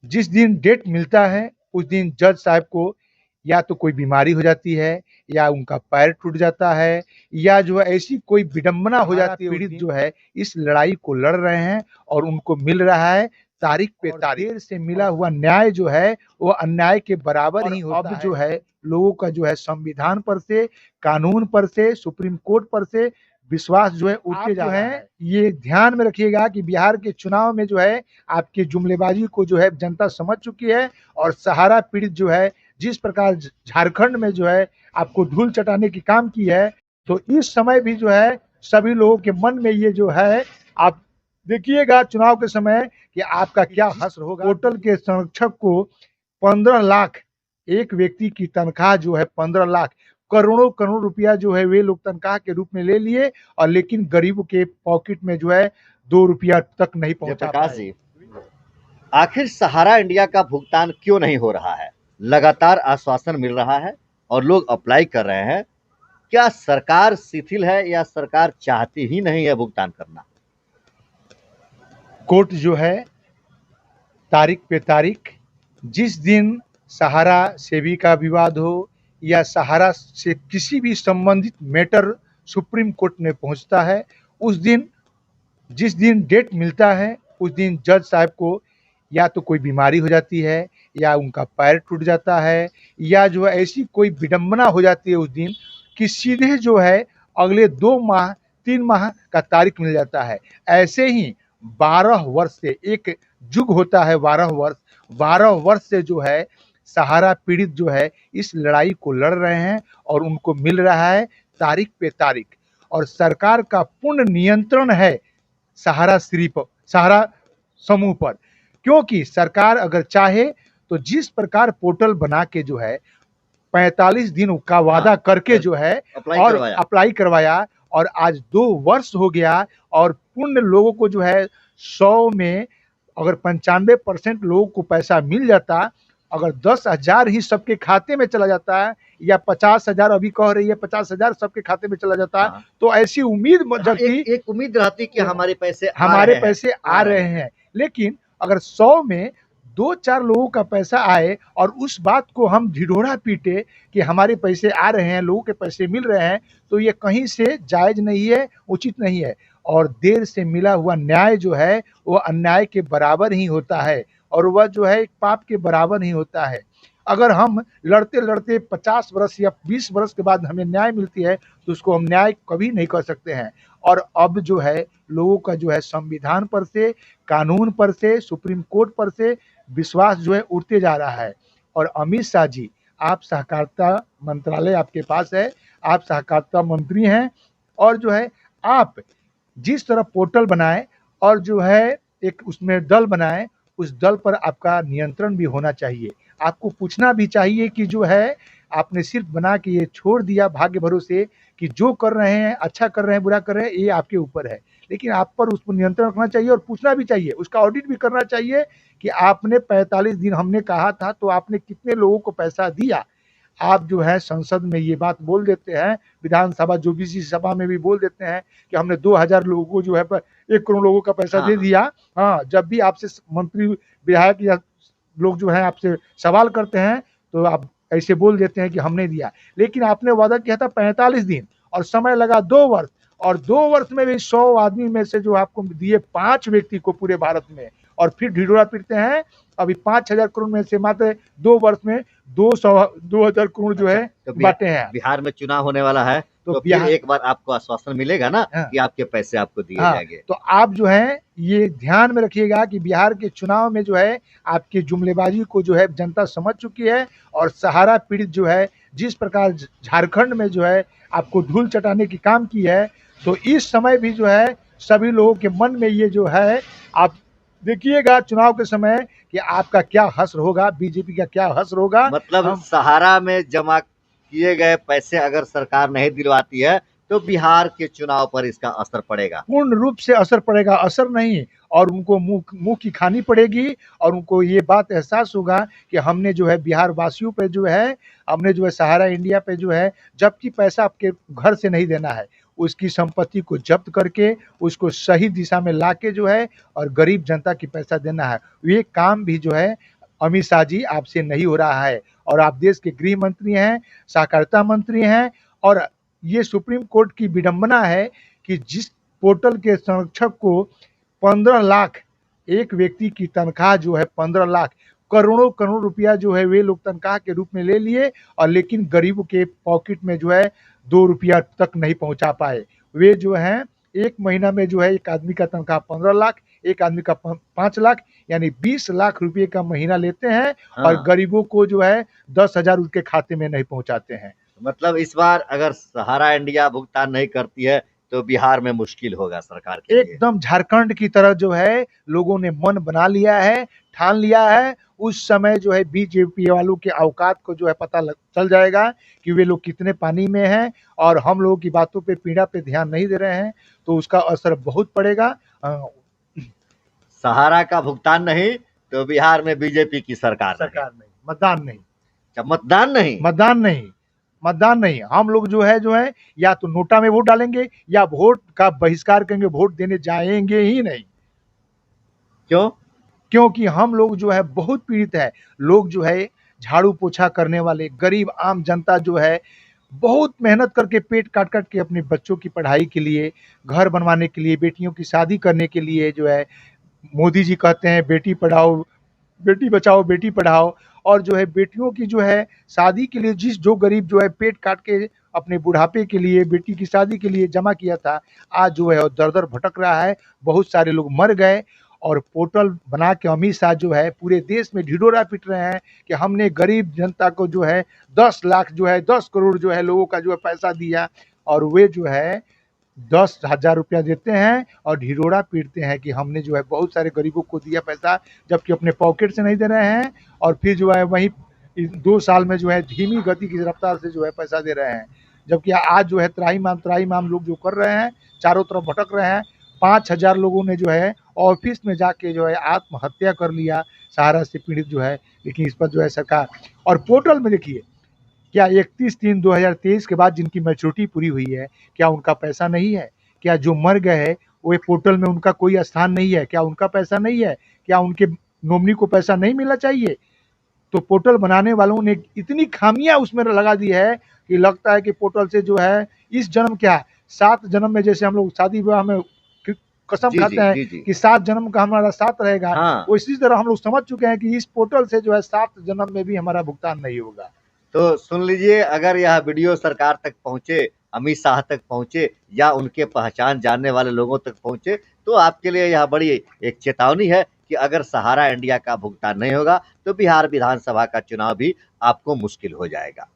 जिस दिन डेट मिलता है उस दिन जज साहब को या तो कोई बीमारी हो जाती है या उनका पैर टूट जाता है या जो है ऐसी कोई विडंबना हो जाती है। पीड़ित जो है इस लड़ाई को लड़ रहे हैं और उनको मिल रहा है तारीख पे तारीख। देर से मिला हुआ न्याय जो है वो अन्याय के बराबर ही होता है। अब जो है लोगों का जो है संविधान पर से, कानून पर से, सुप्रीम कोर्ट पर से विश्वास जो है उठते जा रहा है। ये ध्यान में रखिएगा कि बिहार के चुनाव में जो है आपकी जुमलेबाजी को जो है जनता समझ चुकी है और सहारा पीड़ित जो है जिस प्रकार झारखंड में जो है आपको धूल चटाने की काम की है, तो इस समय भी जो है सभी लोगों के मन में ये जो है आप देखिएगा चुनाव के समय कि आपका क्या हश्र होगा। होटल के संरक्षक को 15 लाख एक व्यक्ति की तनख्वाह जो है 15 लाख करोड़ों करोड़ रुपया जो है वे लोग तनख्वाह के रूप में ले लिए और लेकिन गरीब के पॉकेट में जो है 2 रुपया तक नहीं पहुंचा प्रकाश जी, आखिर सहारा इंडिया का भुगतान क्यों नहीं हो रहा है? लगातार आश्वासन मिल रहा है और लोग अप्लाई कर रहे हैं। क्या सरकार शिथिल है या सरकार चाहती ही नहीं है भुगतान करना? कोर्ट जो है तारीख पे तारीख जिस दिन सहारा से भी का विवाद हो या सहारा से किसी भी संबंधित मैटर सुप्रीम कोर्ट में पहुंचता है उस दिन जिस दिन डेट मिलता है उस दिन जज साहब को या तो कोई बीमारी हो जाती है या उनका पैर टूट जाता है या जो है ऐसी कोई विडंबना हो जाती है उस दिन कि सीधे जो है अगले 2 माह 3 माह का तारीख मिल जाता है। ऐसे ही 12 वर्ष से एक युग होता है, 12 वर्ष से जो है सहारा पीड़ित जो है इस लड़ाई को लड़ रहे हैं और उनको मिल रहा है तारीख पे तारीख और सरकार का पूर्ण नियंत्रण है सहारा समूह पर। क्योंकि सरकार अगर चाहे तो जिस प्रकार पोर्टल बना के जो है 45 दिन का वादा करके जो है और अप्लाई करवाया और आज 2 वर्ष हो गया और पूर्ण लोगों को जो है 100 में अगर 95% लोगों को पैसा मिल जाता, अगर 10,000 ही सबके खाते में चला जाता है या 50,000 अभी कह रही है 50,000 सबके खाते में चला जाता है तो ऐसी उम्मीद जगती एक उम्मीद रहती कि हमारे पैसे आ रहे हैं। लेकिन अगर 100 में 2-4 लोगों का पैसा आए और उस बात को हम ढिढोरा पीटे कि हमारे पैसे आ रहे हैं, लोगों के पैसे मिल रहे हैं, तो ये कहीं से जायज नहीं है, उचित नहीं है और देर से मिला हुआ न्याय जो है वो अन्याय के बराबर ही होता है और वह जो है एक पाप के बराबर ही होता है। अगर हम लड़ते-लड़ते 50 वर्ष या 20 वर्ष के बाद हमें न्याय मिलती है तो उसको हम न्याय कभी नहीं कर सकते हैं और अब जो है लोगों का जो है संविधान पर से, कानून पर से, सुप्रीम कोर्ट पर से विश्वास जो है उठते जा रहा है और अमित शाह जी, आप सहकारिता मंत्रालय आपके पास है, आप सहकारिता मंत्री हैं और जो है आप जिस तरह पोर्टल बनाए और जो है एक उसमें दल बनाए, उस दल पर आपका नियंत्रण भी होना चाहिए। आपको पूछना भी चाहिए कि जो है आपने सिर्फ बना के ये छोड़ दिया भाग्य भरोसे कि जो कर रहे हैं, अच्छा कर रहे हैं, बुरा कर रहे हैं, ये आपके ऊपर है। लेकिन आप पर उस पर नियंत्रण रखना चाहिए और पूछना भी चाहिए, उसका ऑडिट भी करना चाहिए कि आपने 45 दिन हमने कहा था तो आपने कितने लोगों को पैसा दिया। आप जो है संसद में ये बात बोल देते हैं, विधानसभा जो भी सभा में भी बोल देते हैं कि हमने 2000 लोगों को जो है 1 करोड़ लोगों का पैसा दे दिया। हाँ, जब भी आपसे मंत्री, विधायक या लोग जो है आपसे सवाल करते हैं तो आप ऐसे बोल देते हैं कि हमने दिया। लेकिन आपने वादा किया था 45 दिन और समय लगा 2 वर्ष और 2 वर्ष में भी 100 आदमी में से जो आपको दिए 5 व्यक्ति को पूरे भारत में और फिर ढिढोरा पीटते हैं। अभी 5,000 करोड़ में से मात्र 2 वर्ष में 2,000 करोड़ जो है तो बांटे हैं। बिहार में चुनाव होने वाला है तो फिर एक बार आपको आश्वासन मिलेगा ना कि आपके पैसे आपको दिए जाएंगे। तो आप जो है ये ध्यान में रखिएगा कि बिहार के चुनाव में जो है आपकी जुमलेबाजी को जो है जनता समझ चुकी है और सहारा पीड़ित जो है जिस प्रकार झारखंड में जो है आपको धूल चटाने की काम की है, तो इस समय भी जो है सभी लोगों के मन में ये जो है आप देखिएगा चुनाव के समय कि आपका क्या हश्र होगा, बीजेपी का क्या हश्र होगा। मतलब सहारा में जमा किए गए पैसे अगर सरकार नहीं दिलवाती है तो बिहार के चुनाव पर इसका असर पड़ेगा, पूर्ण रूप से असर पड़ेगा। असर नहीं और उनको मुंह की खानी पड़ेगी और उनको ये बात एहसास होगा कि हमने जो है बिहार वासियों पे जो है हमने जो है सहारा इंडिया पे जो है, जबकि पैसा आपके घर से नहीं देना है, उसकी संपत्ति को जब्त करके उसको सही दिशा में लाके जो है और गरीब जनता की पैसा देना है। ये काम भी जो है अमित शाह जी आपसे नहीं हो रहा है। और आप देश के गृह मंत्री हैं, सहकारिता मंत्री हैं, और ये सुप्रीम कोर्ट की विडंबना है कि जिस पोर्टल के संरक्षक को 15 लाख, एक व्यक्ति की तनख्वाह जो है 15 लाख, करोड़ों करोड़ रुपया जो है वे लोग तनख्वाह के रूप में ले लिए, और लेकिन गरीबों के पॉकेट में जो है 2 रुपया तक नहीं पहुंचा पाए। वे जो है एक महीना में जो है एक आदमी का तनख्वाह 15 लाख, एक आदमी का 5 लाख, यानी 20 लाख रुपये का महीना लेते हैं और हाँ। गरीबों को जो है 10,000 उसके खाते में नहीं पहुंचाते हैं। मतलब इस बार अगर सहारा इंडिया भुगतान नहीं करती है तो बिहार में मुश्किल होगा सरकार के लिए। एकदम झारखंड की तरह जो है लोगों ने मन बना लिया है, ठान लिया है। उस समय जो है बीजेपी वालों के औकात को जो है पता चल जाएगा कि वे लोग कितने पानी में हैं, और हम लोगों की बातों पे, पीड़ा पे ध्यान नहीं दे रहे हैं, तो उसका असर बहुत पड़ेगा। सहारा का भुगतान नहीं तो बिहार में बीजेपी की सरकार नहीं, मतदान नहीं, मतदान नहीं, मतदान नहीं, मतदान नहीं। हम लोग जो है या तो नोटा में वोट डालेंगे या वोट का बहिष्कार करेंगे, वोट देने जाएंगे ही नहीं। क्यों? क्योंकि हम लोग जो है बहुत पीड़ित है। लोग जो है झाड़ू पोछा करने वाले गरीब आम जनता जो है बहुत मेहनत करके पेट काट काट के अपने बच्चों की पढ़ाई के लिए, घर बनवाने के लिए, बेटियों की शादी करने के लिए जो है मोदी जी कहते हैं बेटी पढ़ाओ, बेटी बचाओ, बेटी पढ़ाओ, और जो है बेटियों की जो है शादी के लिए जो गरीब जो है पेट काट के अपने बुढ़ापे के लिए बेटी की शादी के लिए जमा किया था, आज जो है दर दर भटक रहा है। बहुत सारे लोग मर गए, और पोर्टल बना के अमित शाह जो है पूरे देश में ढिढोरा पीट रहे हैं कि हमने गरीब जनता को जो है 10 लाख जो है 10 करोड़ जो है लोगों का जो है पैसा दिया, और वे जो है 10,000 रुपया देते हैं और ढिढोरा पीटते हैं कि हमने जो है बहुत सारे गरीबों को दिया पैसा, जबकि अपने पॉकेट से नहीं दे रहे हैं, और फिर जो है वहीं 2 साल में जो है धीमी गति की रफ्तार से जो है पैसा दे रहे हैं। जबकि आज जो है त्राहीमाम लोग जो कर रहे हैं, चारों तरफ भटक रहे हैं। 5,000 लोगों ने जो है ऑफिस में जाके जो है आत्महत्या कर लिया, सहारा से पीड़ित जो है। लेकिन इस पर जो है सरकार, और पोर्टल में देखिए क्या 31/3/2023 के बाद जिनकी मैच्योरिटी पूरी हुई है, क्या उनका पैसा नहीं है? क्या जो मर गए हैं वो पोर्टल में उनका कोई स्थान नहीं है? क्या उनका पैसा नहीं है? क्या उनके नॉमिनी को पैसा नहीं मिलना चाहिए? तो पोर्टल बनाने वालों ने इतनी खामियां उसमें लगा दी है कि लगता है कि पोर्टल से जो है इस जन्म क्या 7 जन्म में, जैसे हम लोग शादी विवाह में कसम खाते हैं कि 7 जन्म का हमारा साथ रहेगा, हाँ। वो इसी तरह हम लोग समझ चुके हैं कि इस पोर्टल से जो है 7 जन्म में भी हमारा भुगतान नहीं होगा। तो सुन लीजिए, अगर यह वीडियो सरकार तक पहुंचे, अमित शाह तक पहुंचे, या उनके पहचान जानने वाले लोगों तक पहुंचे, तो आपके लिए यह बड़ी एक चेतावनी है कि अगर सहारा इंडिया का भुगतान नहीं होगा तो बिहार विधानसभा का चुनाव भी आपको मुश्किल हो जाएगा।